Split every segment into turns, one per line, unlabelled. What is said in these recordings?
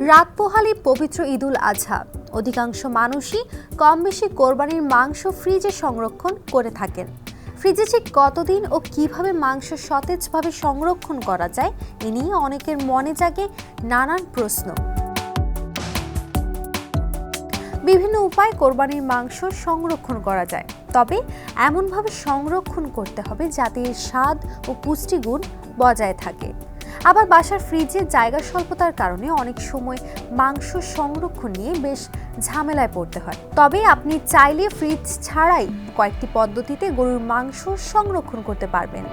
রাত পোহালে পবিত্র ঈদুল আজহা। অধিকাংশ মানুষই কম বেশি কোরবানির মাংস ফ্রিজে সংরক্ষণ করে থাকেন। ফ্রিজে ঠিক কতদিন ও কিভাবে মাংস সতেজভাবে সংরক্ষণ করা যায় এ নিয়ে অনেকের মনে জাগে নানান প্রশ্ন। বিভিন্ন উপায়ে কোরবানির মাংস সংরক্ষণ করা যায়, তবে এমনভাবে সংরক্ষণ করতে হবে যাতে এর স্বাদ ও পুষ্টিগুণ বজায় থাকে। আবার বাসার ফ্রিজে জায়গা স্বল্পতার কারণে অনেক সময় মাংস সংরক্ষণ নিয়ে বেশ ঝামেলায় পড়তে হয়। তবে আপনি চাইলে ফ্রিজ ছাড়াই কয়েকটি পদ্ধতিতে গরুর মাংস সংরক্ষণ করতে পারবেন।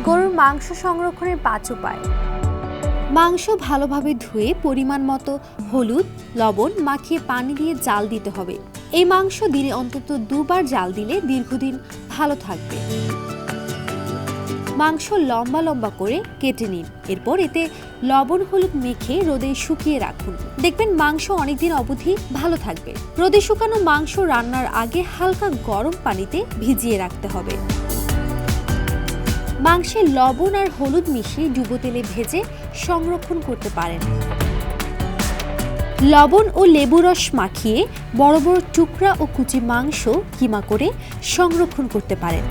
গরুর মাংস সংরক্ষণের 5 উপায়। মাংস ভালোভাবে ধুয়ে পরিমাণ মতো হলুদ, লবণ মাখিয়ে পানি দিয়ে জাল দিতে হবে। এই মাংস দিনে অন্তত 2 বার জাল দিলে দীর্ঘদিন ভালো থাকবে। মাংস লম্বা লম্বা করে কেটে নিন, এরপর এতে লবণ হলুদ মেখে রোদে শুকিয়ে রাখুন। দেখবেন মাংস অনেকদিন অবধি ভালো থাকবে। রোদে শুকানো মাংস রান্নার আগে হালকা গরম পানিতে ভিজিয়ে রাখতে হবে। মাংসে লবণ আর হলুদ মিশিয়ে ডুবো তেলে ভেজে সংরক্ষণ করতে পারেন। লবণ ও লেবু রস মাখিয়ে বড় বড় টুকরা ও কুচি মাংস কিমা করে সংরক্ষণ করতে পারেন।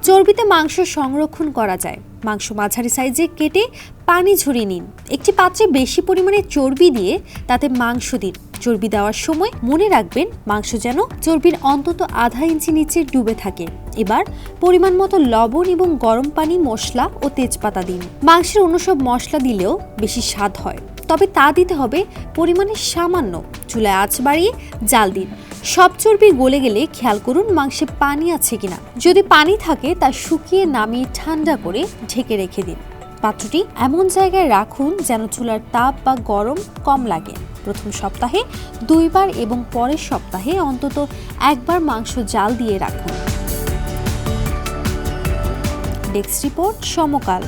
চর্বিতে মাংস সংরক্ষণ করা যায়। মাংস মাঝারি সাইজে কেটে পানি ঝরিয়ে নিন। একটি পাত্রে বেশি পরিমাণে চর্বি দিয়ে তাতে মাংস দিন। চর্বি দেওয়ার সময় মনে রাখবেন মাংস যেন চর্বির অন্তত আধা ইঞ্চি নিচে ডুবে থাকে। এবার পরিমাণ মতো লবণ এবং গরম পানি, মশলা ও তেজপাতা দিন। মাংসের অন্য সব মশলা দিলেও বেশি স্বাদ হয়, তবে তা দিতে হবে পরিমাণে সামান্য। চুলায় আঁচ বাড়িয়ে জাল দিন। সব চর্বি গলে গেলে খেয়াল করুন মাংসে পানি আছে কিনা। যদি পানি থাকে তা শুকিয়ে নামিয়ে ঠান্ডা করে ঢেকে রেখে দিন। পাত্রটি এমন জায়গায় রাখুন যেন চুলার তাপ বা গরম কম লাগে। প্রথম সপ্তাহে 2 বার এবং পরের সপ্তাহে অন্তত 1 বার মাংস জাল দিয়ে রাখুন। ডেস্ক রিপোর্ট, সমকাল।